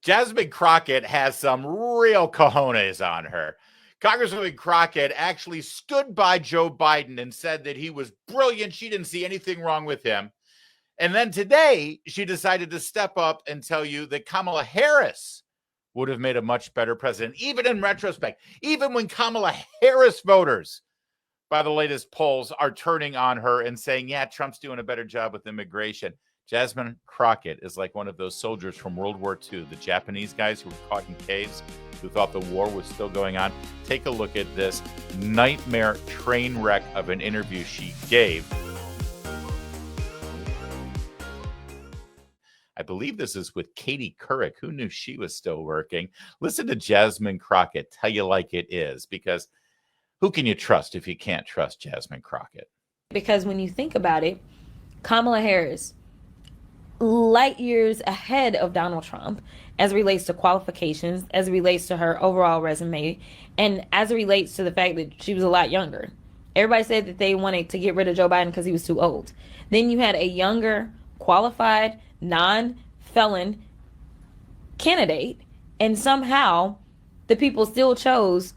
Jasmine Crockett has some real cojones on her. Congresswoman Crockett actually stood by Joe Biden and said that he was brilliant. She didn't see anything wrong with him. And then today, she decided to step up and tell you that Kamala Harris would have made a much better president, even in retrospect, even when Kamala Harris voters, by the latest polls, are turning on her and saying, yeah, Trump's doing a better job with immigration. Jasmine Crockett is like one of those soldiers from World War II, the Japanese guys who were caught in caves, who thought the war was still going on. Take a look at this nightmare train wreck of an interview she gave. I believe this is with Katie Couric. Who knew she was still working? Listen to Jasmine Crockett tell you like it is, because who can you trust if you can't trust Jasmine Crockett? Because when you think about it, Kamala Harris, light years ahead of Donald Trump as it relates to qualifications, as it relates to her overall resume, and as it relates to the fact that she was a lot younger. Everybody said that they wanted to get rid of Joe Biden because he was too old. Then you had a younger, qualified, non-felon candidate, and somehow the people still chose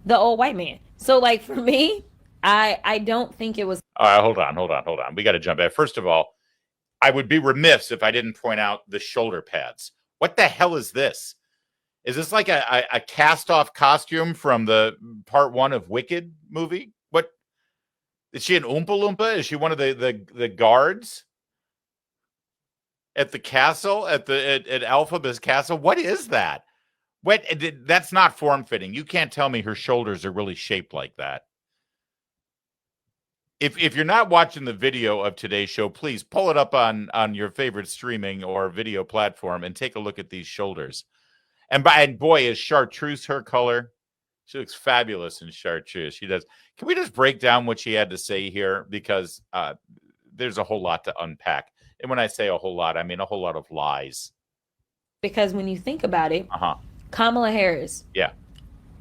the old white man. So, like, for me, I don't think it was... All right, hold on. We got to jump in. First of all, I would be remiss if I didn't point out the shoulder pads. What the hell is this? Is this like a cast-off costume from the part 1 of Wicked movie? What? Is she an Oompa Loompa? Is she one of the guards at the castle, at Alphaba's castle? What is that? What? That's not form-fitting. You can't tell me her shoulders are really shaped like that. If you're not watching the video of today's show, please pull it up on your favorite streaming or video platform and take a look at these shoulders. And boy, is chartreuse her color. She looks fabulous in chartreuse. She does. Can we just break down what she had to say here? Because there's a whole lot to unpack. And when I say a whole lot, I mean a whole lot of lies. Because when you think about it, Kamala Harris,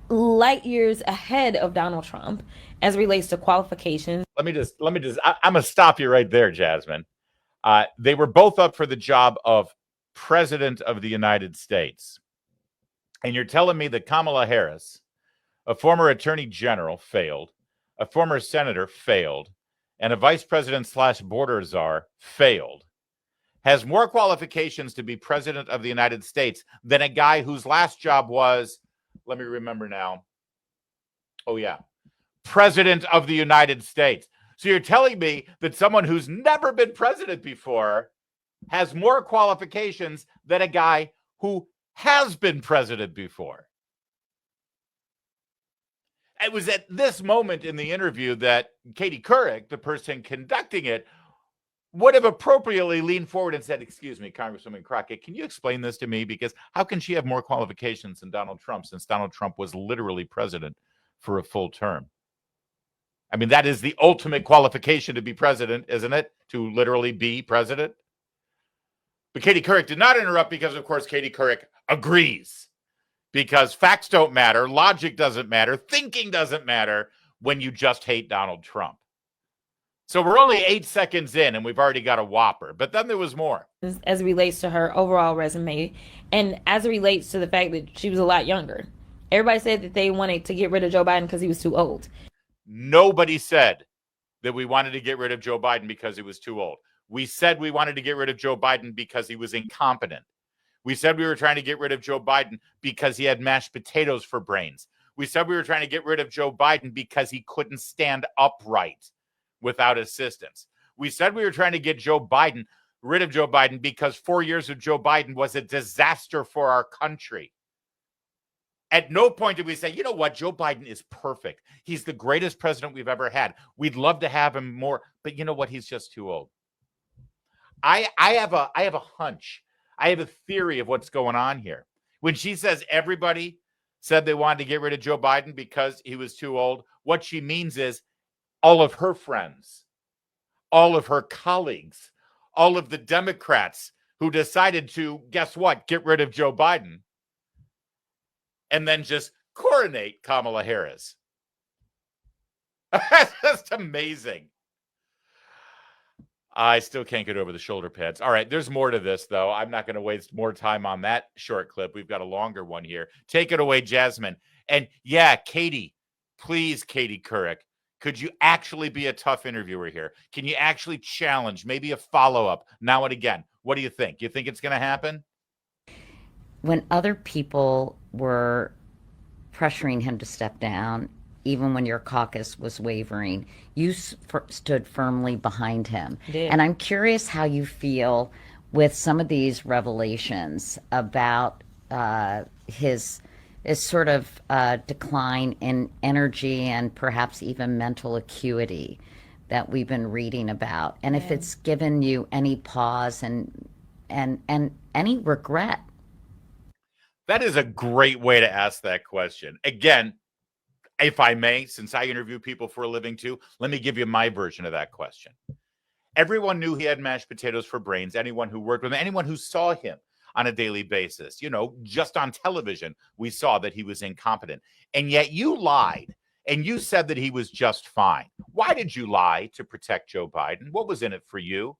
light years ahead of Donald Trump as it relates to qualifications. I'm going to stop you right there, Jasmine. They were both up for the job of President of the United States. And you're telling me that Kamala Harris, a former attorney general, failed, a former senator failed, and a vice president / border czar failed, has more qualifications to be president of the United States than a guy whose last job was, let me remember now. Oh, yeah. President of the United States. So you're telling me that someone who's never been president before has more qualifications than a guy who has been president before. It was at this moment in the interview that Katie Couric, the person conducting it, would have appropriately leaned forward and said, excuse me, Congresswoman Crockett, can you explain this to me? Because how can she have more qualifications than Donald Trump, since Donald Trump was literally president for a full term? I mean, that is the ultimate qualification to be president, isn't it? To literally be president. But Katie Couric did not interrupt because, of course, Katie Couric agrees. Because facts don't matter, logic doesn't matter, thinking doesn't matter when you just hate Donald Trump. So we're only 8 seconds in and we've already got a whopper. But then there was more. As it relates to her overall resume, and as it relates to the fact that she was a lot younger. Everybody said that they wanted to get rid of Joe Biden because he was too old. Nobody said that we wanted to get rid of Joe Biden because he was too old. We said we wanted to get rid of Joe Biden because he was incompetent. We said we were trying to get rid of Joe Biden because he had mashed potatoes for brains. We said we were trying to get rid of Joe Biden because he couldn't stand upright without assistance. We said we were trying to get rid of Joe Biden because 4 years of Joe Biden was a disaster for our country. At no point did we say, you know what, Joe Biden is perfect. He's the greatest president we've ever had. We'd love to have him more, but you know what? He's just too old. I have a hunch. I have a theory of what's going on here. When she says everybody said they wanted to get rid of Joe Biden because he was too old, what she means is all of her friends, all of her colleagues, all of the Democrats who decided to, guess what, get rid of Joe Biden and then just coronate Kamala Harris. That's just amazing. I still can't get over the shoulder pads. All right, there's more to this, though. I'm not going to waste more time on that short clip. We've got a longer one here. Take it away, Jasmine. And yeah, Katie, please, Katie Couric, could you actually be a tough interviewer here? Can you actually challenge maybe a follow-up now and again? What do you think? You think it's going to happen? When other people were pressuring him to step down, even when your caucus was wavering, you stood firmly behind him. Did. And I'm curious how you feel with some of these revelations about his sort of decline in energy and perhaps even mental acuity that we've been reading about, and if it's given you any pause and any regret. That is a great way to ask that question. Again, if I may, since I interview people for a living too, let me give you my version of that question. Everyone knew he had mashed potatoes for brains. Anyone who worked with him, anyone who saw him on a daily basis, just on television, we saw that he was incompetent. And yet you lied and you said that he was just fine. Why did you lie to protect Joe Biden? What was in it for you?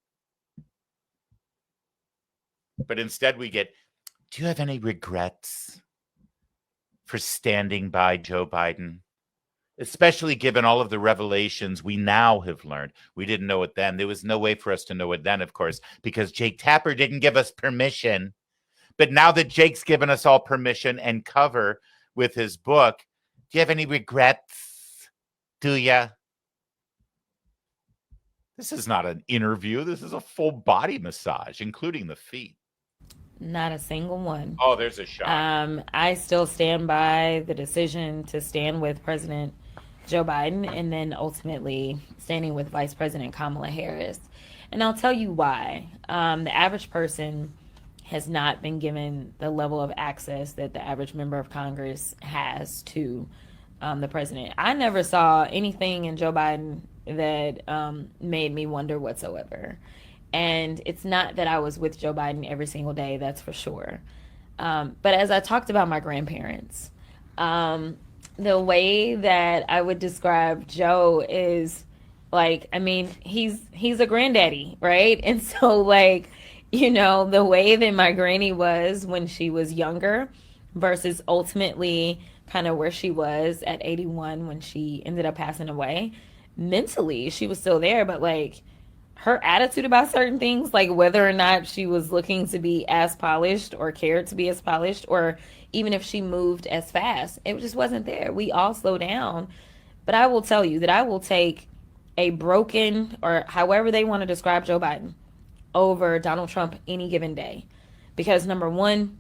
But instead we get, do you have any regrets for standing by Joe Biden? Especially given all of the revelations we now have learned. We didn't know it then. There was no way for us to know it then, of course, because Jake Tapper didn't give us permission. But now that Jake's given us all permission and cover with his book, do you have any regrets? Do ya? This is not an interview. This is a full body massage, including the feet. Not a single one. Oh, there's a shot. I still stand by the decision to stand with President Joe Biden and then ultimately standing with Vice President Kamala Harris. And I'll tell you why. The average person has not been given the level of access that the average member of Congress has to the president. I never saw anything in Joe Biden that made me wonder whatsoever. And it's not that I was with Joe Biden every single day, that's for sure. But as I talked about my grandparents, the way that I would describe Joe is he's a granddaddy, right? And so the way that my granny was when she was younger versus ultimately kind of where she was at 81 when she ended up passing away, mentally she was still there, but her attitude about certain things, like whether or not she was looking to be as polished or cared to be as polished, or even if she moved as fast, it just wasn't there. We all slow down. But I will tell you that I will take a broken, or however they want to describe Joe Biden, over Donald Trump any given day. Because number one,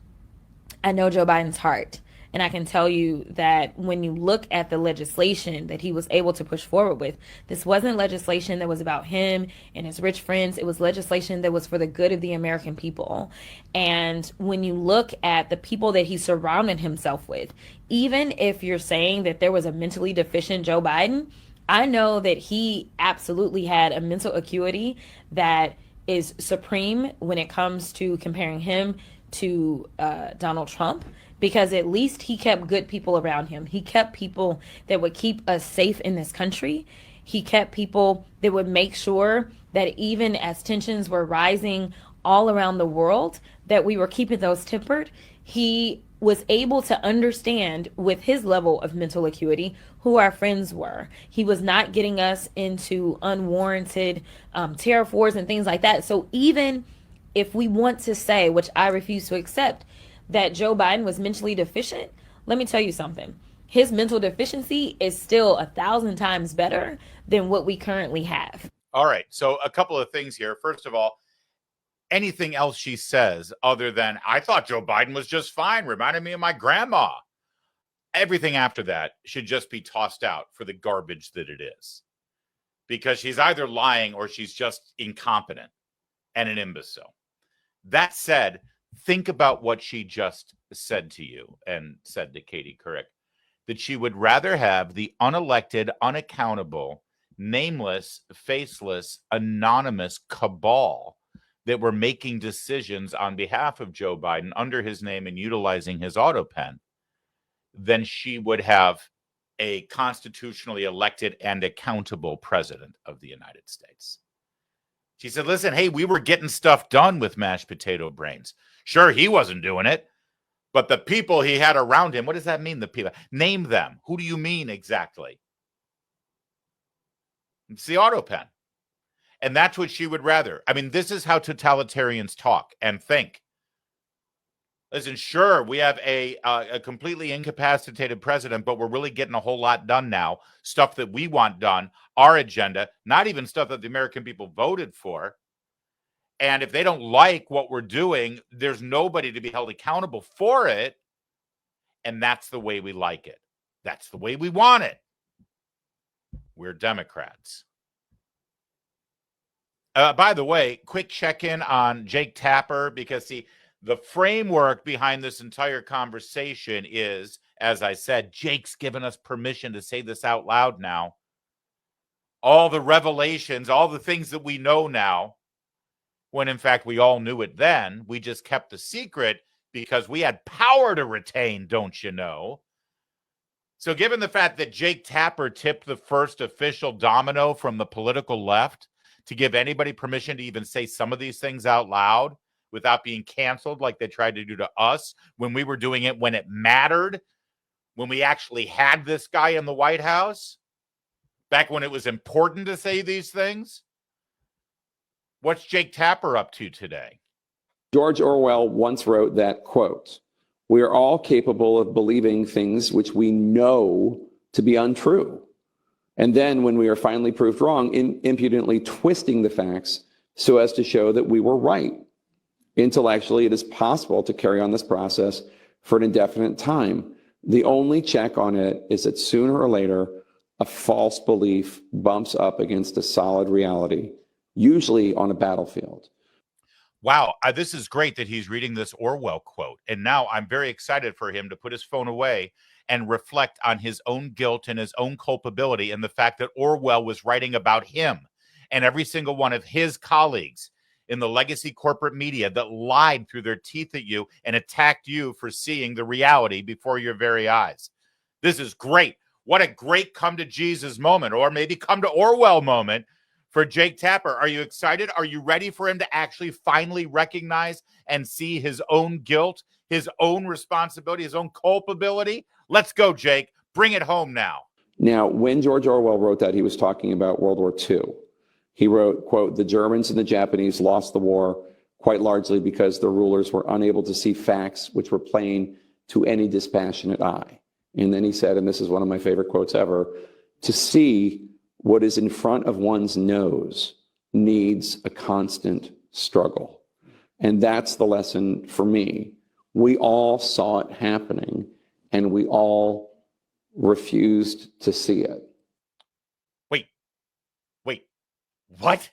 I know Joe Biden's heart. And I can tell you that when you look at the legislation that he was able to push forward with, this wasn't legislation that was about him and his rich friends. It was legislation that was for the good of the American people. And when you look at the people that he surrounded himself with, even if you're saying that there was a mentally deficient Joe Biden, I know that he absolutely had a mental acuity that is supreme when it comes to comparing him to Donald Trump. Because at least he kept good people around him. He kept people that would keep us safe in this country. He kept people that would make sure that even as tensions were rising all around the world, that we were keeping those tempered. He was able to understand with his level of mental acuity who our friends were. He was not getting us into unwarranted tariff wars and things like that. So even if we want to say, which I refuse to accept, that Joe Biden was mentally deficient, let me tell you something. His mental deficiency is still 1,000 times better than what we currently have. All right. So a couple of things here. First of all, anything else she says other than, I thought Joe Biden was just fine, reminded me of my grandma. Everything after that should just be tossed out for the garbage that it is. Because she's either lying or she's just incompetent and an imbecile. That said, think about what she just said to you and said to Katie Couric, that she would rather have the unelected, unaccountable, nameless, faceless, anonymous cabal that were making decisions on behalf of Joe Biden under his name and utilizing his auto pen than she would have a constitutionally elected and accountable president of the United States. She said, listen, hey, we were getting stuff done with mashed potato brains. Sure, he wasn't doing it, but the people he had around him, what does that mean, the people? Name them. Who do you mean exactly? It's the auto pen. And that's what she would rather. I mean, this is how totalitarians talk and think. Listen, sure, we have a completely incapacitated president, but we're really getting a whole lot done now. Stuff that we want done, our agenda, not even stuff that the American people voted for. And if they don't like what we're doing, there's nobody to be held accountable for it. And that's the way we like it. That's the way we want it. We're Democrats. By the way, quick check-in on Jake Tapper, because see, the framework behind this entire conversation is, as I said, Jake's given us permission to say this out loud now. All the revelations, all the things that we know now, when in fact we all knew it then, we just kept the secret because we had power to retain, don't you know? So given the fact that Jake Tapper tipped the first official domino from the political left to give anybody permission to even say some of these things out loud without being canceled like they tried to do to us when we were doing it when it mattered, when we actually had this guy in the White House, back when it was important to say these things. What's Jake Tapper up to today? George Orwell once wrote that, quote, "We are all capable of believing things which we know to be untrue. And then when we are finally proved wrong, impudently twisting the facts so as to show that we were right. Intellectually, it is possible to carry on this process for an indefinite time. The only check on it is that sooner or later, a false belief bumps up against a solid reality, usually on a battlefield." Wow, this is great that he's reading this Orwell quote. And now I'm very excited for him to put his phone away and reflect on his own guilt and his own culpability and the fact that Orwell was writing about him and every single one of his colleagues in the legacy corporate media that lied through their teeth at you and attacked you for seeing the reality before your very eyes. This is great. What a great come to Jesus moment, or maybe come to Orwell moment for Jake Tapper. Are you excited? Are you ready for him to actually finally recognize and see his own guilt, his own responsibility, his own culpability? Let's go, Jake. Bring it home now. Now, when George Orwell wrote that, he was talking about World War II. He wrote, quote, "The Germans and the Japanese lost the war quite largely because the rulers were unable to see facts which were plain to any dispassionate eye." And then he said, and this is one of my favorite quotes ever, "To see what is in front of one's nose needs a constant struggle." And that's the lesson for me. We all saw it happening, and we all refused to see it. Wait, what?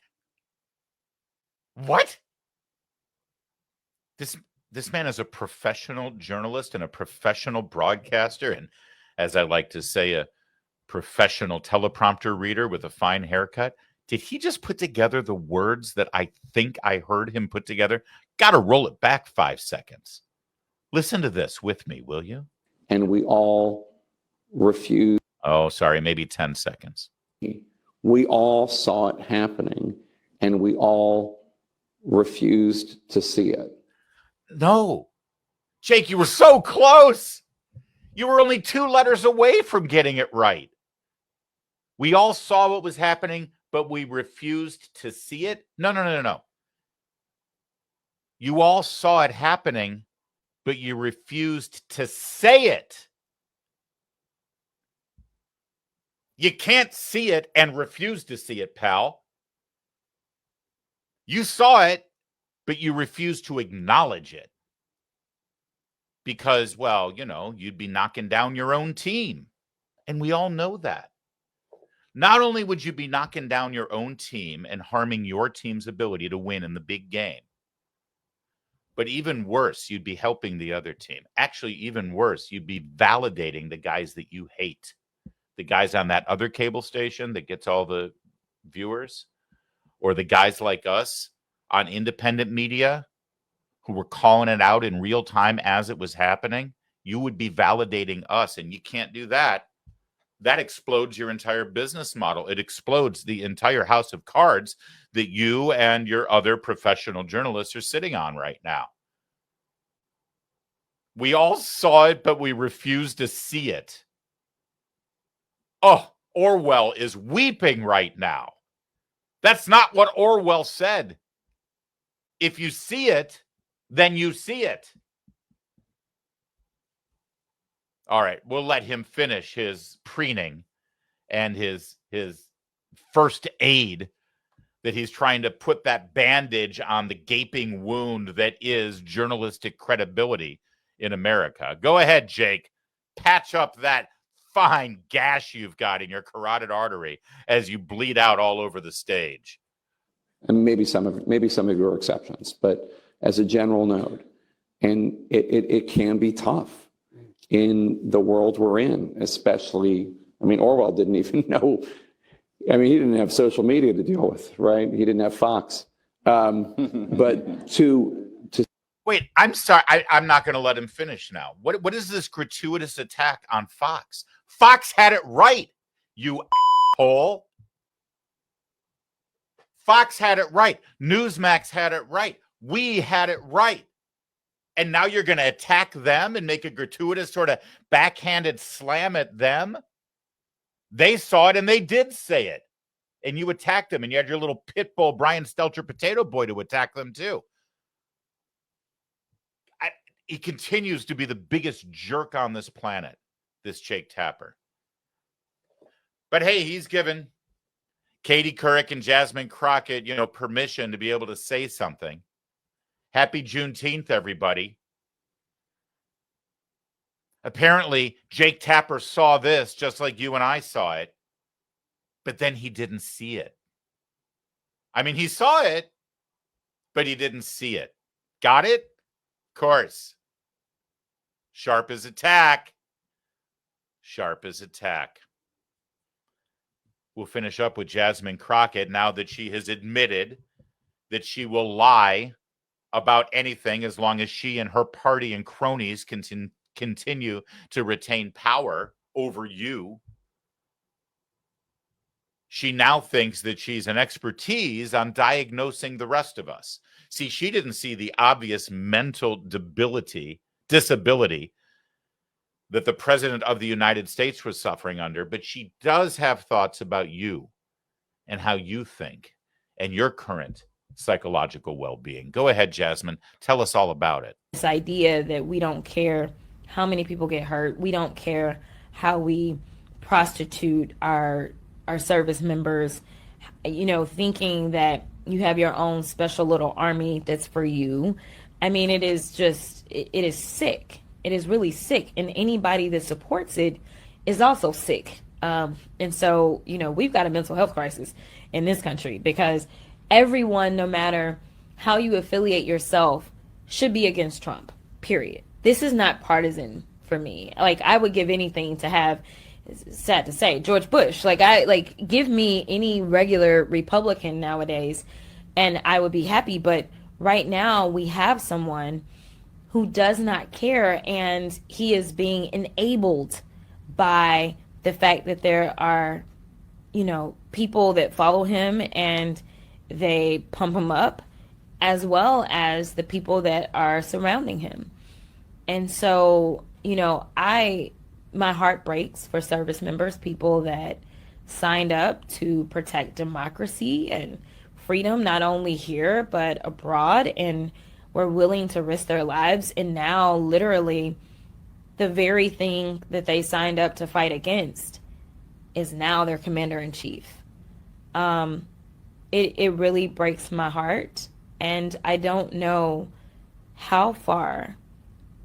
What? This man is a professional journalist and a professional broadcaster, and as I like to say, a professional teleprompter reader with a fine haircut. Did he just put together the words that I think I heard him put together? Got to roll it back 5 seconds. Listen to this with me, will you? And we all refused. Oh, sorry, maybe 10 seconds. We all saw it happening, and we all refused to see it. No. Jake, you were so close. You were only 2 letters away from getting it right. We all saw what was happening, but we refused to see it. No. You all saw it happening, but you refused to say it. You can't see it and refuse to see it, pal. You saw it, but you refused to acknowledge it. Because, well, you know, you'd be knocking down your own team. And we all know that. Not only would you be knocking down your own team and harming your team's ability to win in the big game, but even worse, you'd be helping the other team. Actually, even worse, you'd be validating the guys that you hate. The guys on that other cable station that gets all the viewers, or the guys like us on independent media who were calling it out in real time as it was happening. You would be validating us, and you can't do that that explodes your entire business model. It explodes the entire house of cards that you and your other professional journalists are sitting on right now. We all saw it, but we refuse to see it. Oh, Orwell is weeping right now. That's not what Orwell said. If you see it, then you see it. All right, we'll let him finish his preening and his first aid that he's trying to put that bandage on the gaping wound that is journalistic credibility in America. Go ahead, Jake. Patch up that fine gash you've got in your carotid artery as you bleed out all over the stage. And maybe some of you are exceptions, but as a general note, and it can be tough in the world we're in, especially, I mean, Orwell didn't even know, I mean, he didn't have social media to deal with, right? He didn't have Fox. But to Wait, I'm sorry. I'm not going to let him finish now. What is this gratuitous attack on Fox? Fox had it right, you asshole. Fox had it right. Newsmax had it right. We had it right. And now you're going to attack them and make a gratuitous sort of backhanded slam at them? They saw it and they did say it. And you attacked them, and you had your little pit bull Brian Stelter potato boy to attack them too. He continues to be the biggest jerk on this planet, this Jake Tapper. But hey, he's given Katie Couric and Jasmine Crockett, permission to be able to say something. Happy Juneteenth, everybody. Apparently, Jake Tapper saw this just like you and I saw it, but then he didn't see it. I mean, he saw it, but he didn't see it. Got it? Of course. Sharp as attack. Sharp as attack. We'll finish up with Jasmine Crockett now that she has admitted that she will lie about anything as long as she and her party and cronies continue to retain power over you. She now thinks that she's an expertise on diagnosing the rest of us. See, she didn't see the obvious mental disability that the president of the United States was suffering under, but she does have thoughts about you and how you think and your current psychological well-being. Go ahead, Jasmine. Tell us all about it. This idea that we don't care how many people get hurt. We don't care how we prostitute our service members, thinking that you have your own special little army that's for you. I mean, it is sick. It is really sick. And anybody that supports it is also sick. And so, we've got a mental health crisis in this country because everyone, no matter how you affiliate yourself, should be against Trump, period. This is not partisan for me. Like, I would give anything to have, it's sad to say, George Bush. Give me any regular Republican nowadays and I would be happy. But right now we have someone who does not care, and he is being enabled by the fact that there are, people that follow him and they pump him up, as well as the people that are surrounding him. And so, my heart breaks for service members, people that signed up to protect democracy and freedom, not only here, but abroad, and were willing to risk their lives. And now, literally, the very thing that they signed up to fight against is now their commander-in-chief. It really breaks my heart. And I don't know how far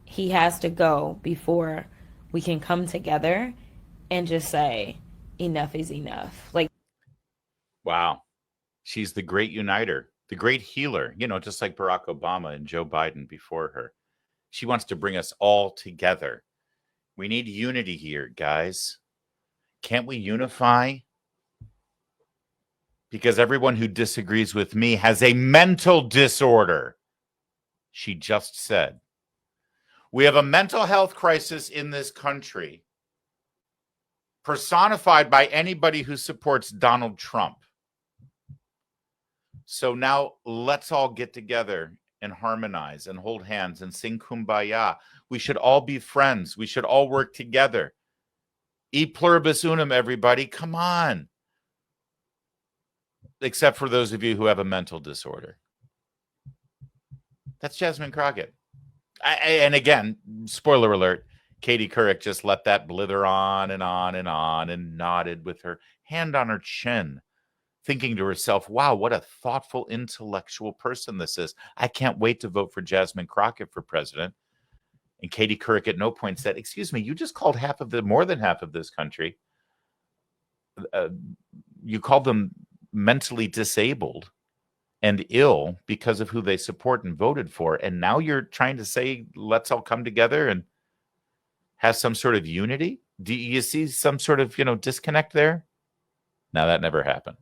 he has to go before we can come together and just say, enough is enough. Wow. She's the great uniter, the great healer, just like Barack Obama and Joe Biden before her. She wants to bring us all together. We need unity here, guys. Can't we unify? Because everyone who disagrees with me has a mental disorder, she just said. We have a mental health crisis in this country. personified by anybody who supports Donald Trump. So now let's all get together and harmonize and hold hands and sing Kumbaya. We should all be friends. We should all work together. E pluribus unum, everybody. Come on. Except for those of you who have a mental disorder. That's Jasmine Crockett. And again, spoiler alert, Katie Couric just let that blither on and on and on and nodded with her hand on her chin, thinking to herself, wow, what a thoughtful, intellectual person this is. I can't wait to vote for Jasmine Crockett for president. And Katie Couric at no point said, excuse me, you just called more than half of this country. You called them mentally disabled and ill because of who they support and voted for. And now you're trying to say, let's all come together and have some sort of unity. Do you see some sort of, disconnect there? Now that never happened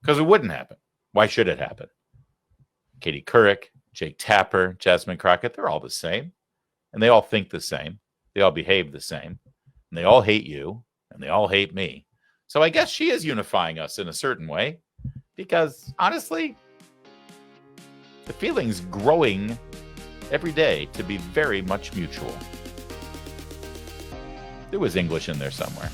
because it wouldn't happen. Why should it happen? Katie Couric, Jake Tapper, Jasmine Crockett, they're all the same. And they all think the same. They all behave the same. And they all hate you. And they all hate me. So I guess she is unifying us in a certain way. Because honestly, the feeling's growing every day to be very much mutual. There was English in there somewhere.